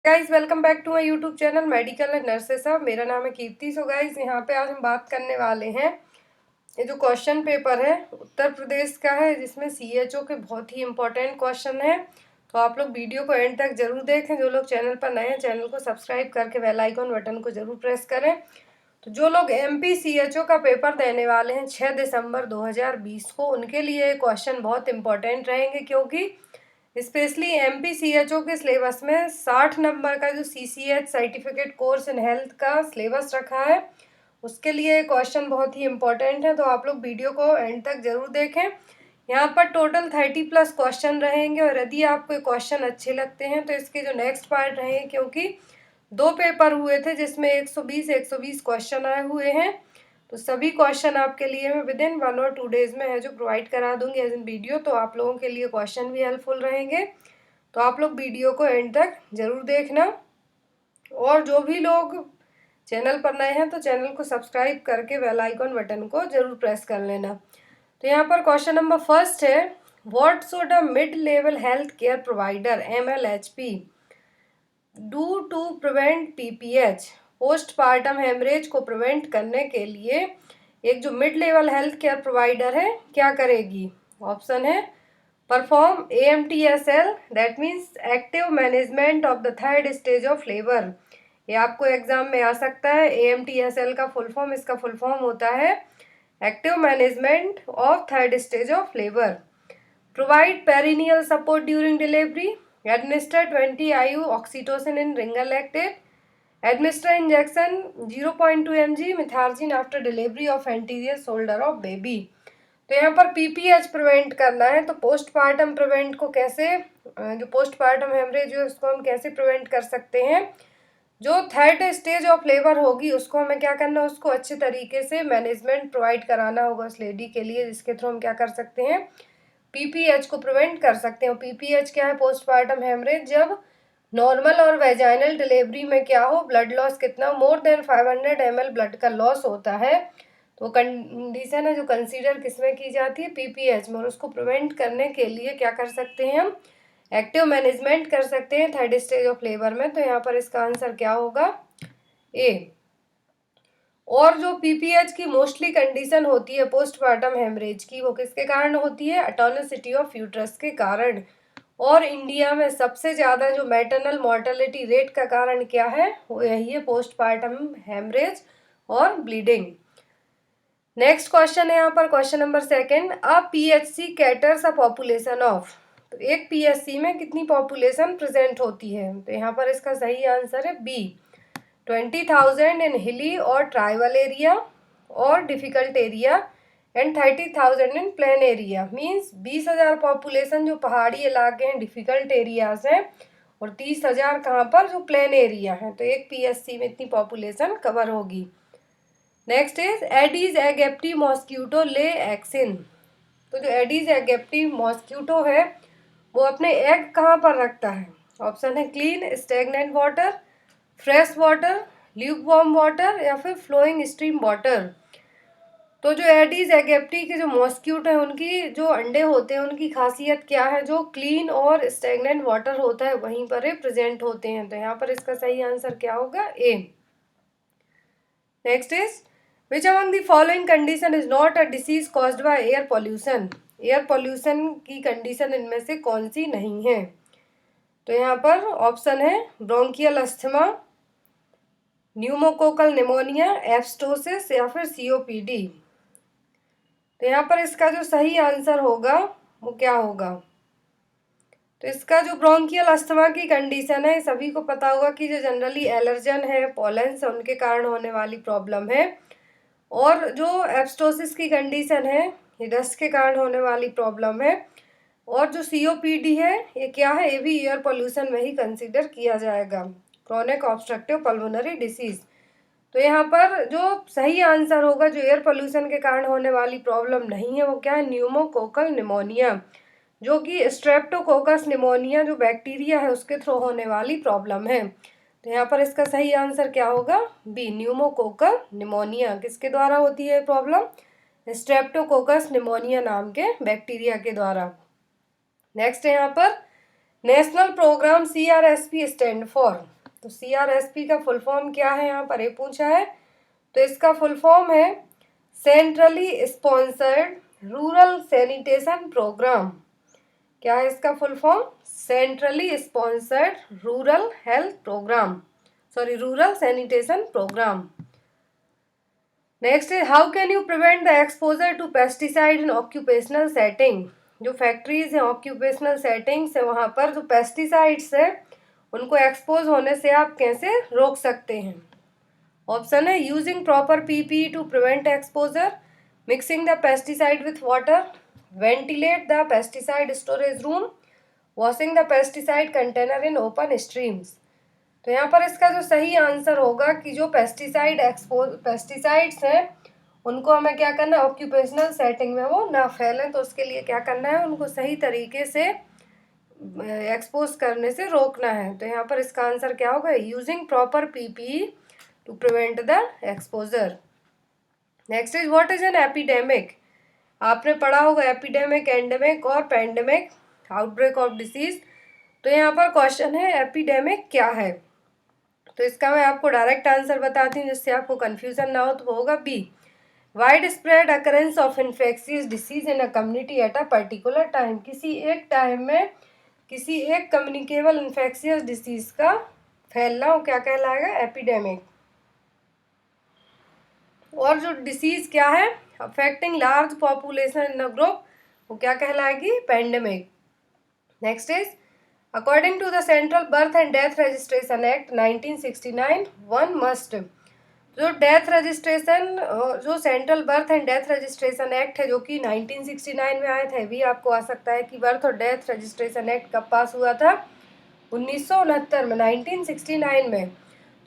Guys welcome back to my YouTube channel medical and nurses. मेरा नाम है कीर्ति। So guys यहाँ पे आज हम बात करने वाले हैं, ये जो क्वेश्चन पेपर है उत्तर प्रदेश का है, जिसमें सीएचओ के बहुत ही इंपॉर्टेंट क्वेश्चन है। तो आप लोग वीडियो को एंड तक जरूर देखें। जो लोग चैनल पर नए हैं चैनल को सब्सक्राइब करके बेल आइकन बटन को जरूर प्रेस करें। तो जो लोग एमपी सीएचओ का पेपर देने वाले हैं 6 दिसंबर 2020 को, उनके लिए क्वेश्चन बहुत इंपॉर्टेंट रहेंगे, क्योंकि स्पेशली एमपी सीएचओ के सिलेबस में 60 नंबर का जो CCH certificate course in health का सिलेबस रखा है, उसके लिए क्वेश्चन बहुत ही इंपॉर्टेंट है। तो आप लोग वीडियो को एंड तक जरूर देखें। यहाँ पर टोटल 30+ क्वेश्चन रहेंगे, और यदि आपको क्वेश्चन अच्छे लगते हैं तो इसके जो नेक्स्ट पार्ट रहेंगे, क्योंकि 2 पेपर हुए थे जिसमें 120 क्वेश्चन आए हुए हैं, तो सभी क्वेश्चन आपके लिए मैं विद इन 1 और 2 डेज में है जो प्रोवाइड करा दूंगी एज इन वीडियो। तो आप लोगों के लिए क्वेश्चन भी हेल्पफुल रहेंगे। तो आप लोग वीडियो को एंड तक जरूर देखना, और जो भी लोग चैनल पर नए हैं तो चैनल को सब्सक्राइब करके बेल आइकन बटन को जरूर प्रेस कर लेना। तो यहाँ पर क्वेश्चन नंबर फर्स्ट है, what should a mid level health care provider MLHP do to prevent PPH postpartum haemorrhage को प्रिवेंट करने के लिए एक जो mid level health care provider है क्या करेगी? ऑप्शन है, perform AMTSL, that means active management of the third stage of labour. ये आपको एग्जाम में आ सकता है। AMTSL का फुल फॉर्म, इसका फुल फॉर्म होता है active management of third stage of labour. Provide perineal support during delivery, administer 20 IU oxytocin in ringer lactate, administer injection 0.2 mg methargine after delivery of anterior shoulder of baby। तो यहाँ पर PPH prevent करना है, तो postpartum prevent को कैसे, जो postpartum haemorrhage है उसको हम कैसे प्रिवेंट कर सकते हैं? जो थर्ड स्टेज ऑफ लेबर होगी उसको हमें क्या करना है, उसको अच्छे तरीके से मैनेजमेंट प्रोवाइड कराना होगा उस लेडी के लिए, जिसके थ्रू हम क्या कर सकते हैं, PPH को प्रिवेंट कर सकते हैं। PPH क्या है? Postpartum haemorrhage. जब नॉर्मल और वेजाइनल डिलीवरी में क्या हो, ब्लड लॉस कितना, मोर देन 500 ml ब्लड का लॉस होता है, तो कंडीशन है जो कंसीडर किसमें की जाती है, PPH में। और उसको प्रिवेंट करने के लिए क्या कर सकते हैं हम, एक्टिव मैनेजमेंट कर सकते हैं थर्ड स्टेज ऑफ लेबर में। तो यहाँ पर इसका आंसर क्या होगा, ए। और जो PPH की मोस्टली कंडीशन होती है पोस्टपार्टम हेमरेज की, वो किसके कारण होती है? एटोनिसिटी ऑफ यूट्रस के कारण। और इंडिया में सबसे ज़्यादा जो मैटरनल मॉर्टेलिटी रेट का कारण क्या है, वो यही है, पोस्टपार्टम हेमरेज और ब्लीडिंग। नेक्स्ट क्वेश्चन है यहाँ पर question number second, a PHC caters a population of. तो एक PHC में कितनी पॉपुलेशन प्रेजेंट होती है? तो यहाँ पर इसका सही आंसर है बी, 20,000 इन हिली और ट्राइबल एरिया और difficult area and 30,000 in plain area. Means 20,000 population जो पहाड़ी इलाके हैं, डिफिकल्ट एरियाज हैं, और 30,000 कहाँ पर, जो प्लेन एरिया है। तो एक PHC में इतनी पॉपुलेशन कवर होगी। नेक्स्ट इज एडीज एगिप्टी मॉस्क्यूटो ले एक्सिन। तो जो एडीज एगिप्टी मॉस्क्यूटो है वो अपने एग कहाँ पर रखता है? ऑप्शन है, clean stagnant water, fresh water, lukewarm water, या फिर फ्लोइंग स्ट्रीम वाटर। तो जो एडीज एगिप्टी के जो मॉस्क्यूटो है उनकी जो अंडे होते हैं उनकी खासियत क्या है, जो क्लीन और स्टेगनेंट वाटर होता है वहीं पर प्रेजेंट होते हैं। तो यहाँ पर इसका सही आंसर क्या होगा, A. Next is which among the following condition is not a disease caused by air pollution. Air pollution की कंडीशन इनमें से कौन सी नहीं है? तो यहाँ पर ऑप्शन है, ब्रोंकियल अस्थमा, न्यूमोकोकल निमोनिया, एब्स्टोसिस, या फिर COPD। तो यहाँ पर इसका जो सही आंसर होगा वो क्या होगा? तो इसका जो ब्रोंकियल अस्थमा की कंडीशन है, सभी को पता होगा कि जो जनरली एलर्जन है, पॉलेंस है, उनके कारण होने वाली प्रॉब्लम है। और जो एब्स्टोसिस की कंडीशन है, ये डस्ट के कारण होने वाली प्रॉब्लम है। और जो COPD है, ये क्या है, ये भी एयर पोल्यूशन में ही कंसीडर किया जाएगा, क्रोनिक ऑब्स्ट्रक्टिव पल्मोनरी डिसीज। तो यहाँ पर जो सही आंसर होगा, जो एयर पोल्यूशन के कारण होने वाली प्रॉब्लम नहीं है, वो क्या है, न्यूमोकोकल निमोनिया, जो कि स्ट्रेप्टोकोकस निमोनिया जो बैक्टीरिया है उसके थ्रू होने वाली प्रॉब्लम है। तो यहाँ पर इसका सही आंसर क्या होगा, बी, न्यूमोकोकल निमोनिया। किसके द्वारा होती है प्रॉब्लम? स्ट्रेप्टोकोकस निमोनिया नाम के बैक्टीरिया के द्वारा। नेक्स्ट है यहाँ पर, national programme CRSP stand for. तो CRSP का फुल फॉर्म क्या है, यहाँ पर ये पूछा है। तो इसका फुल फॉर्म है centrally sponsored rural sanitation programme. क्या है इसका full form? Centrally sponsored rural health programme, sorry rural sanitation programme. Next है how can you prevent the exposure to pesticide in occupational setting. जो फैक्ट्रीज हैं, occupational settings है, वहाँ पर जो पेस्टिसाइड्स है उनको एक्सपोज होने से आप कैसे रोक सकते हैं। ऑप्शन है using proper PPE to prevent exposure, mixing the pesticide with water, ventilate the pesticide storage room, washing the pesticide container in open streams. तो यहाँ पर इसका जो सही आंसर होगा कि जो पेस्टिसाइड्स हैं उनको हमें क्या करना है, ऑक्यूपेशनल सेटिंग में वो ना फैलें, तो उसके लिए क्या करना है, उनको सही तरीके से एक्सपोज करने से रोकना है। तो यहाँ पर इसका आंसर क्या होगा, using proper PPE to prevent the exposure. Next is what is an epidemic. आपने पढ़ा होगा एपिडेमिक, एंडेमिक और पैंडेमिक, आउटब्रेक ऑफ डिसीज। तो यहाँ पर क्वेश्चन है एपिडेमिक क्या है। तो इसका मैं आपको डायरेक्ट आंसर बताती हूँ जिससे आपको कंफ्यूजन ना हो। तो होगा B, wide spread occurrence of infectious disease in a community at a particular time. किसी एक टाइम में किसी एक कम्युनिकेबल इन्फेक्शियस डिसीज का फैलना वो क्या कहलाएगा, एपिडेमिक। और जो डिसीज क्या है, affecting large population in a group, वो क्या कहलाएगी, pandemic. Next is according to the central birth and death registration act 1969 one must. जो डेथ रजिस्ट्रेशन, जो central birth and death registration act है जो कि 1969 में आया था, भी आपको आ सकता है कि बर्थ और डेथ रजिस्ट्रेशन एक्ट कब पास हुआ था, 1969 में, 1969 में।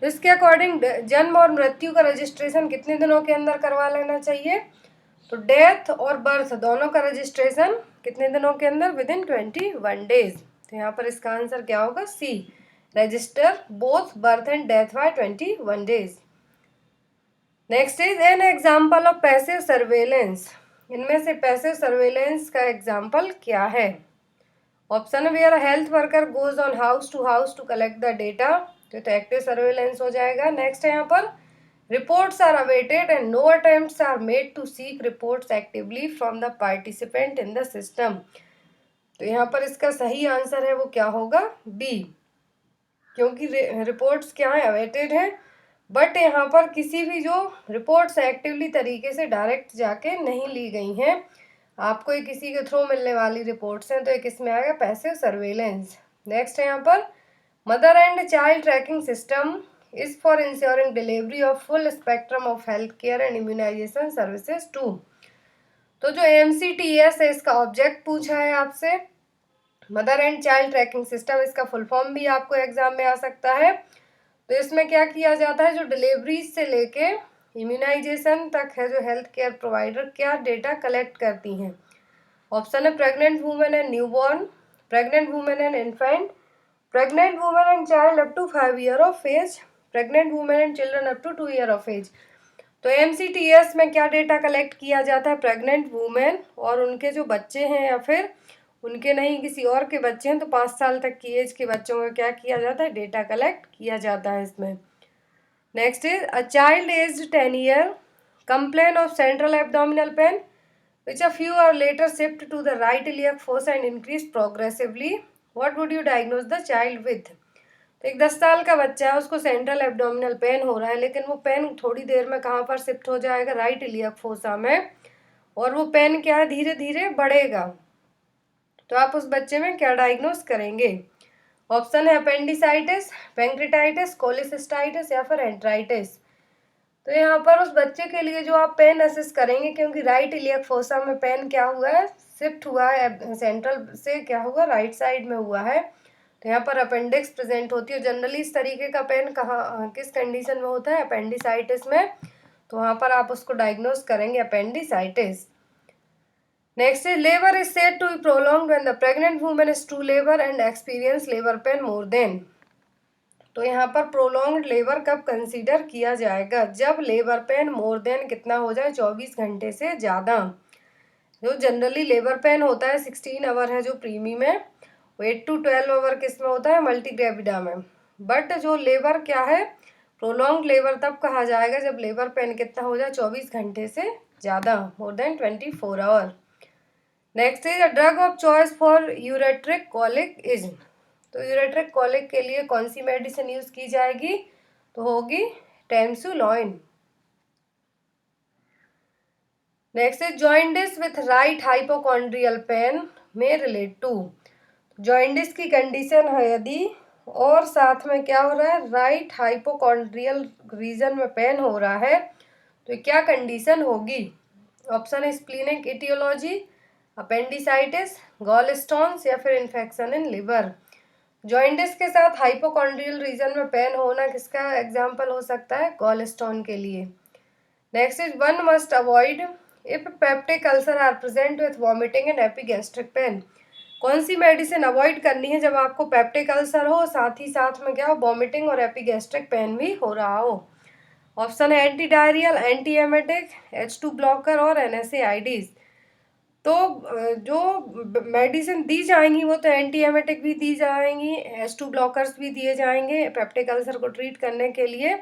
तो इसके अकॉर्डिंग जन्म और मृत्यु का रजिस्ट्रेशन कितने दिनों के अंदर करवा लेना चाहिए, तो डेथ और बर्थ दोनों का रजिस्ट्रेशन कितने दिनों के अंदर, विद इन 21 डेज। तो यहाँ पर इसका आंसर क्या होगा, C, register both birth and death by 21 days. Next is an example of passive surveillance. इनमें से पैसिव सर्वेलेंस का एग्जाम्पल क्या है। ऑप्शन है where health worker goes on house to collect the data, तो एक्टिव सर्वेलेंस हो जाएगा। Next है यहाँ पर reports are awaited and no attempts are made to seek reports actively from the participant in the system. तो यहाँ पर इसका सही आंसर है वो क्या होगा, B, क्योंकि रिपोर्ट्स क्या है, अवेटेड है, बट यहाँ पर किसी भी जो रिपोर्ट्स एक्टिवली तरीके से डायरेक्ट जाके नहीं ली गई हैं, आपको ये किसी के थ्रू मिलने वाली रिपोर्ट्स हैं, तो एक इसमें आएगा पैसिव सर्वेलेंस। नेक्स्ट है यहाँ पर mother and child tracking system is for insuring delivery of full spectrum of health care and immunisation services to. तो जो MCTS है इसका ऑब्जेक्ट पूछा है आपसे, mother and child tracking system, इसका फुल फॉर्म भी आपको एग्जाम में आ सकता है। तो इसमें क्या किया जाता है, जो डिलीवरीज से लेके इम्यूनाइजेशन तक है, जो हेल्थ केयर प्रोवाइडर क्या डेटा कलेक्ट करती हैं। ऑप्शन है pregnant women and newborn, pregnant women and infant, pregnant women and child up to 5 year of age, pregnant women and children up to 2 year of age. तो MCTS में क्या data collect किया जाता है, pregnant women और उनके जो बच्चे हैं, या फिर उनके नहीं किसी और के बच्चे हैं, तो 5 साल तक की एज के बच्चों का क्या किया जाता है, डेटा कलेक्ट किया जाता है इसमें। Next is a child aged 10 year complain of central abdominal pain which a few hours later shift to the right iliac fossa and increase progressively. What would you diagnose the child with? तो एक 10 साल का बच्चा है, उसको central abdominal pain हो रहा है, लेकिन वो पेन थोड़ी देर में कहाँ पर शिफ्ट हो जाएगा, राइट इलियक फोसा में, और वो पेन क्या है, धीरे धीरे बढ़ेगा। तो आप उस बच्चे में क्या डायग्नोस करेंगे। ऑप्शन है अपेंडिसाइटिस, पैंक्रेटाइटिस, कोलिसिस्टाइटिस या फिर एंट्राइटिस। तो यहाँ पर उस बच्चे के लिए जो आप पेन असेस करेंगे, क्योंकि राइट इलियक फोसा में पेन क्या हुआ है, शिफ्ट हुआ है, सेंट्रल से क्या हुआ, राइट साइड में हुआ है, तो यहाँ पर अपेंडिक्स प्रेजेंट होती है। जनरली इस तरीके का पेन कहाँ किस कंडीशन में होता है, अपेंडिसाइटिस में, तो वहाँ पर आप उसको डायग्नोस करेंगे appendicitis. Next is labour is said to be prolonged when the pregnant woman is to labour and experience labour pain more than. तो यहाँ पर प्रोलॉन्ग्ड लेबर कब कंसीडर किया जाएगा, जब लेबर पेन मोर देन कितना हो जाए, 24 घंटे से ज़्यादा। जो जनरली लेबर पेन होता है 16 आवर है जो प्रीमी में, 8 to 12 आवर किस में होता है, मल्टीग्रेविडा में। बट जो लेबर क्या है, प्रोलॉन्ग लेबर तब कहा जाएगा जब लेबर पेन कितना हो जाए, 24 घंटे से ज़्यादा, more than 24 hour. Next is a drug of choice for ureteric colic is, तो यूरेट्रिक कॉलिक के लिए कौन सी मेडिसिन यूज की जाएगी, तो होगी टेंसुलॉइन। Next is jaundice with right hypochondrial pain में रिलेट टू, जॉइंडिस की कंडीशन है यदि और साथ में क्या हो रहा है, राइट हाइपोकॉन्ड्रियल रीजन में पेन हो रहा है, तो क्या कंडीशन होगी। ऑप्शन है splenic aetiology, appendicitis, gall stones या फिर इन्फेक्शन इन लिवर। जॉइंडिस के साथ हाइपोकॉन्ड्रियल रीजन में पेन होना किसका एग्जाम्पल हो सकता है, गॉल स्टोन के लिए। Next is one must avoid if peptic ulcer are present with vomiting and epigastric pain, कौन सी मेडिसिन अवॉइड करनी है जब आपको पेप्टिक अल्सर हो, साथ ही साथ में क्या हो, वॉमिटिंग और एपिगैस्ट्रिक पेन भी हो रहा हो। ऑप्शन है anti diarrhoeal, anti emetic, H2 blocker और NSAIDs। तो जो मेडिसिन दी जाएंगी वो तो एंटी एमेटिक भी दी जाएंगी, H2 ब्लॉकर्स भी दिए जाएंगे पेप्टिक अल्सर को ट्रीट करने के लिए,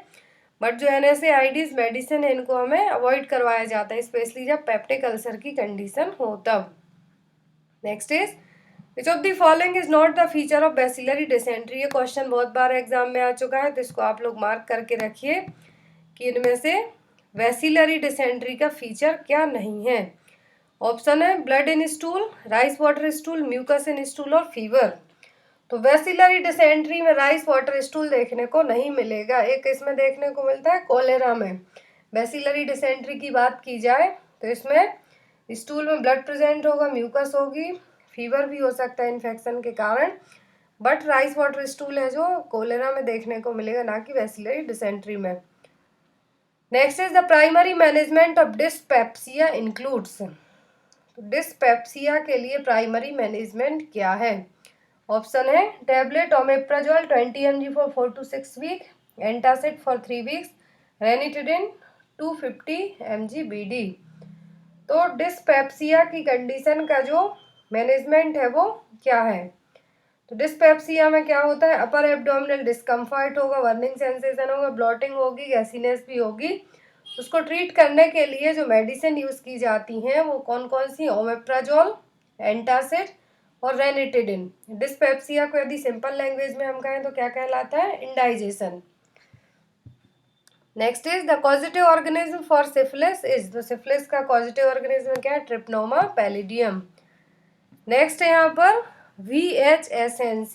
बट जो NSAIDs मेडिसिन है इनको हमें अवॉइड करवाया जाता है, स्पेशली जब पेप्टिक अल्सर की कंडीशन हो तब। Next is which of the following is not the feature of bacillary dysentery, ये क्वेश्चन बहुत बार एग्जाम में आ चुका है, तो इसको आप लोग मार्क करके रखिए कि इनमें से बैसिलरी डिसेंट्री का फीचर क्या नहीं है। ऑप्शन है blood in stool, rice water stool, mucus in stool और फीवर। तो बैसिलरी डिसेंट्री में राइस वाटर स्टूल देखने को नहीं मिलेगा, एक इसमें देखने को मिलता है कोलेरा में। बैसिलरी डिसेंट्री की बात की जाए तो इसमें स्टूल में ब्लड प्रेजेंट होगा, म्यूकस होगी, फीवर भी हो सकता है इन्फेक्शन के कारण, बट राइस वाटर स्टूल है जो कोलेरा में देखने को मिलेगा, ना कि बैसिलरी डिसेंट्री में। Next is the primary management of dyspepsia includes, dyspepsia के लिए प्राइमरी मैनेजमेंट क्या है। ऑप्शन है tablet omeprazole 20 mg for 4 to 6 week, antacid for 3 weeks, ranitidine 250 mg BD। तो डिस्पेप्सिया की कंडीशन का जो मैनेजमेंट है वो क्या है, तो डिस्पेप्सिया में क्या होता है, अपर एब्डोमिनल डिस्कम्फर्ट होगा, बर्निंग सेंसेशन होगा, ब्लॉटिंग होगी, गैसीनेस भी होगी। उसको ट्रीट करने के लिए जो मेडिसिन यूज़ की जाती हैं वो कौन कौन सी, ओमेप्राजोल, एंटासिड और रेनिटिडिन। डिस्पेप्सिया को यदि सिंपल लैंग्वेज में हम कहें तो क्या कहलाता है, indigestion. Next is the causative organism for syphilis is, तो सिफिलिस का कॉजिटिव ऑर्गेनिज्म क्या है, ट्रिप्नोमा पैलिडियम। नेक्स्ट है यहाँ पर VHSNC,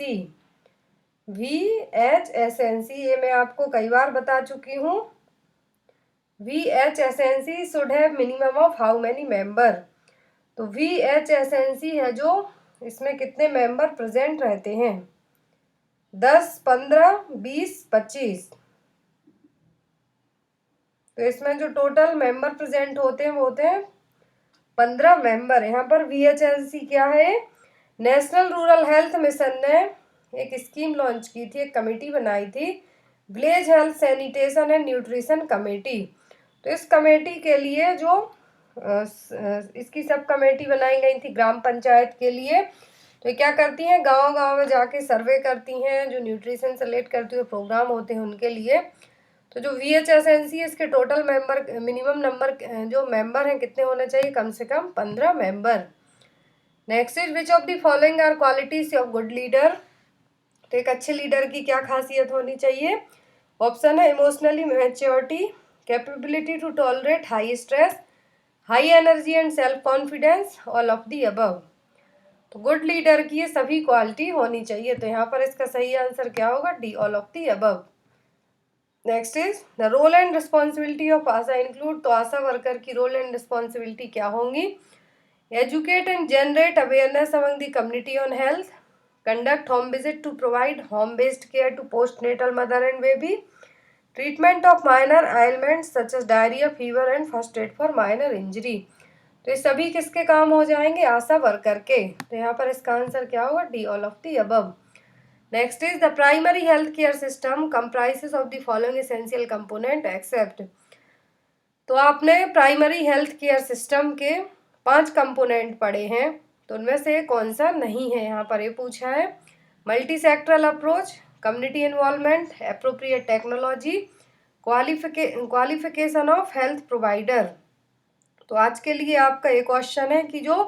VHSNC ये मैं आपको कई बार बता चुकी हूँ। VHSNC should have minimum of how many member, तो VHSNC है जो इसमें कितने मेंबर प्रेजेंट रहते हैं, 10, 15, 20, 25। तो इसमें जो टोटल मेंबर प्रेजेंट होते हैं वो होते हैं 15 मेंबर। यहाँ पर VHSNC क्या है, नेशनल रूरल हेल्थ मिशन ने एक स्कीम लॉन्च की थी, एक कमेटी बनाई थी, village health sanitation and nutrition committee. तो इस कमेटी के लिए जो इसकी सब कमेटी बनाई गई थी ग्राम पंचायत के लिए, तो क्या करती हैं, गांव गांव में जाके सर्वे करती हैं, जो न्यूट्रिशन से रिलेट करते हुए प्रोग्राम होते हैं उनके लिए। तो जो VHSNC इसके टोटल मेंबर, मिनिमम नंबर जो मेंबर हैं कितने होने चाहिए, कम से कम 15 member. Next is which of the following are qualities of good leader, तो एक अच्छे लीडर की क्या खासियत होनी चाहिए। ऑप्शन है emotionally maturity, capability to tolerate high stress, high energy and self confidence, all of the above. तो गुड लीडर की ये सभी क्वालिटी होनी चाहिए, तो यहाँ पर इसका सही आंसर क्या होगा, D, all of the above. Next is the role and responsibility of ASHA include, तो आशा वर्कर की रोल एंड रिस्पॉन्सिबिलिटी क्या होंगी, educate and generate awareness among the community on health, conduct home visit to provide home based care to postnatal mother and baby, treatment of minor ailments such as diarrhea, fever and first aid for minor injury। तो ये सभी किसके काम हो जाएंगे, आशा worker के, तो यहाँ पर इसका आंसर क्या होगा, D, all of the above. Next is the primary health care system comprises of the following essential component except, तो आपने प्राइमरी हेल्थ केयर सिस्टम के 5 कंपोनेंट पढ़े हैं, तो उनमें से कौन सा नहीं है, यहाँ पर ये पूछा है। Multi sectoral approach, community involvement, appropriate technology, qualification of health provider. तो आज के लिए आपका एक क्वेश्चन है कि जो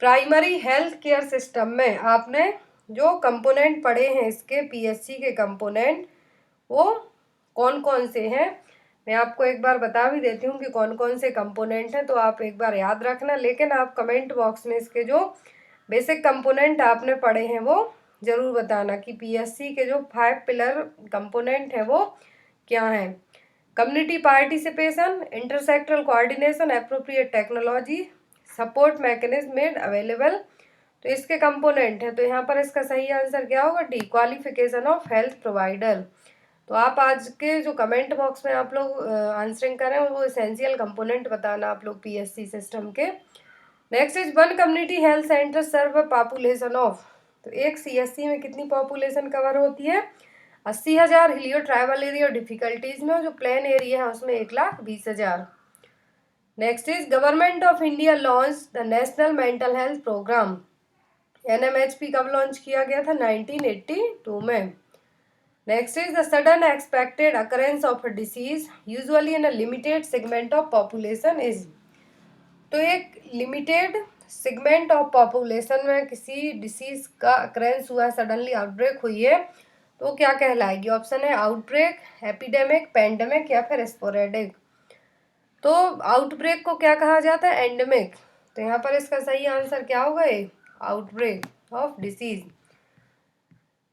प्राइमरी हेल्थ केयर सिस्टम में आपने जो कंपोनेंट पढ़े हैं इसके पीएससी के कंपोनेंट वो कौन कौन से हैं। मैं आपको एक बार बता भी देती हूँ कि कौन कौन से कंपोनेंट हैं, तो आप एक बार याद रखना, लेकिन आप कमेंट बॉक्स में इसके जो बेसिक कंपोनेंट आपने पढ़े हैं वो ज़रूर बताना कि पीएससी के जो 5 पिलर कंपोनेंट हैं वो क्या हैं। Community participation, intersectoral coordination, appropriate technology, support mechanism made available, तो इसके कंपोनेंट है। तो यहाँ पर इसका सही आंसर क्या होगा, D, qualification of health provider. तो आप आज के जो कमेंट बॉक्स में आप लोग आंसरिंग करें वो एसेंशियल कंपोनेंट बताना आप लोग पीएससी सिस्टम के। Next is one community health centre serve population of, तो एक सीएससी में कितनी पॉपुलेशन कवर होती है, 80,000। हिलियो ट्राइबल एरिया डिफिकल्टीज में जो प्लेन एरिया है उसमें 1,20,000। Next is government of India launch the national mental health programme, NMHP कब लॉन्च किया गया था, 1982 में। Next is the sudden expected occurrence of a disease usually in a limited segment of population is, तो एक limited segment of population में किसी disease का अकरेंस हुआ है, सडनली आउटब्रेक हुई है, तो क्या कहलाएगी। ऑप्शन है आउटब्रेक, एपिडेमिक, पेंडेमिक या फिर स्पोरेडिक। तो आउटब्रेक को क्या कहा जाता है, एंडेमिक। तो यहाँ पर इसका सही आंसर क्या होगा, outbreak of disease.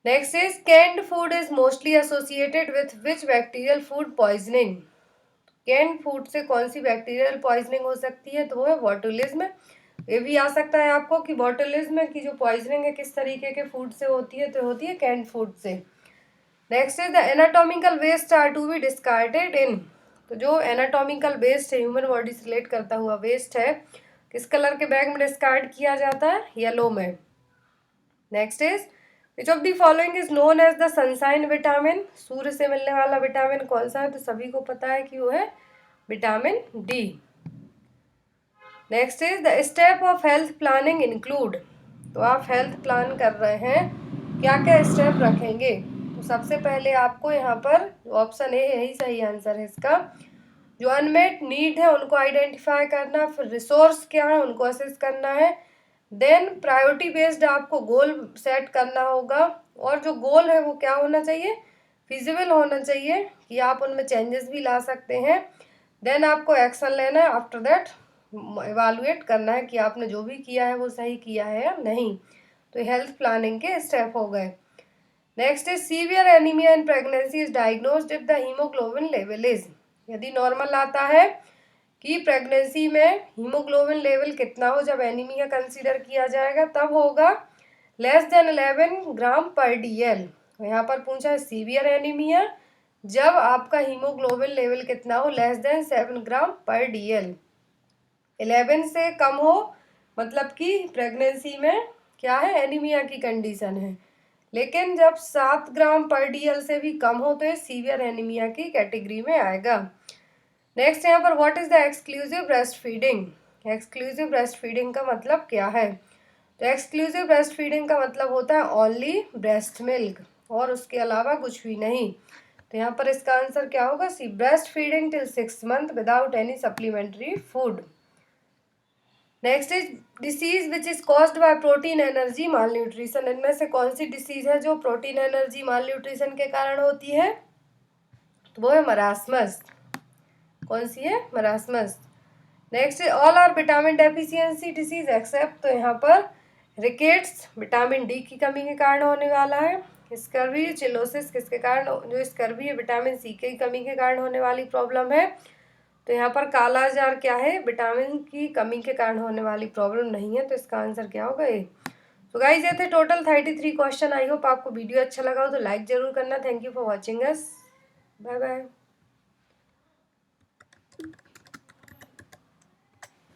Next is canned food is mostly associated with which bacterial food poisoning, canned food से कौन सी बैक्टीरियल पॉइजनिंग हो सकती है, तो वो है बॉटुलिज्म। ये भी आ सकता है आपको कि बॉटुलिज्म की जो पॉइजनिंग है किस तरीके के फूड से होती है, तो होती है कैंड फूड से। Next is the anatomical waste are to be discarded in, तो जो एनाटॉमिकल वेस्ट है ह्यूमन बॉडी से रिलेट करता हुआ वेस्ट है किस कलर के बैग में डिस्कार्ड किया जाता है, येलो में। Next is which of the following is known as the sunshine vitamin, सूर्य से मिलने वाला विटामिन कौन सा है, तो सभी को पता है कि वो है vitamin D. Next is the step of health planning include, तो आप हेल्थ प्लान कर रहे हैं क्या क्या स्टेप रखेंगे, तो सबसे पहले आपको यहाँ पर ऑप्शन ए यही सही आंसर है इसका, जो अनमेट नीड है उनको आइडेंटिफाई करना, फिर रिसोर्स क्या है उनको असेस करना है, देन प्रायोरिटी बेस्ड आपको गोल सेट करना होगा, और जो गोल है वो क्या होना चाहिए, फिजिबल होना चाहिए कि आप उनमें चेंजेस भी ला सकते हैं। देन आपको एक्शन लेना है, आफ्टर दैट इवालुएट करना है कि आपने जो भी किया है वो सही किया है या नहीं। तो हेल्थ प्लानिंग के स्टेप हो गए। Next is severe anaemia in pregnancy is diagnosed if the haemoglobin level is, यदि नॉर्मल आता है कि प्रेगनेंसी में हीमोग्लोबिन लेवल कितना हो, जब एनीमिया कंसीडर किया जाएगा तब होगा लेस देन 11 ग्राम पर DL। यहाँ पर पूछा है सीवियर एनीमिया जब आपका हीमोग्लोबिन लेवल कितना हो, लेस देन 7 ग्राम पर DL। 11 से कम हो मतलब कि प्रेगनेंसी में क्या है, एनीमिया की कंडीशन है, लेकिन जब 7 ग्राम पर DL से भी कम हो तो ये सीवियर एनीमिया की कैटेगरी में आएगा। नेक्स्ट यहाँ पर what is the exclusive breast feeding, exclusive breast feeding का मतलब क्या है, तो एक्सक्लूसिव ब्रेस्ट फीडिंग का मतलब होता है ओनली ब्रेस्ट मिल्क और उसके अलावा कुछ भी नहीं। तो यहाँ पर इसका आंसर क्या होगा, C, breast feeding till 6 month without any supplementary food. Next is disease which is caused by protein energy malnutrition, इनमें से कौन सी डिसीज है जो प्रोटीन एनर्जी माल न्यूट्रिशन के कारण होती है, तो वो है मरासमस। कौन सी है, marasmus. Next all are vitamin deficiency disease except, तो यहाँ पर रिकेट्स विटामिन डी की कमी के कारण होने वाला है, स्कर्वी चिलोसिस किसके कारण, जो स्कर्वी है विटामिन सी की कमी के कारण होने वाली प्रॉब्लम है। तो यहाँ पर काला जार क्या है, विटामिन की कमी के कारण होने वाली प्रॉब्लम नहीं है, तो इसका आंसर क्या होगा, ए। तो गाइज ये थे टोटल 33 क्वेश्चन। आई होप आपको वीडियो अच्छा लगा हो तो लाइक जरूर करना। Thank you for watching us, bye bye.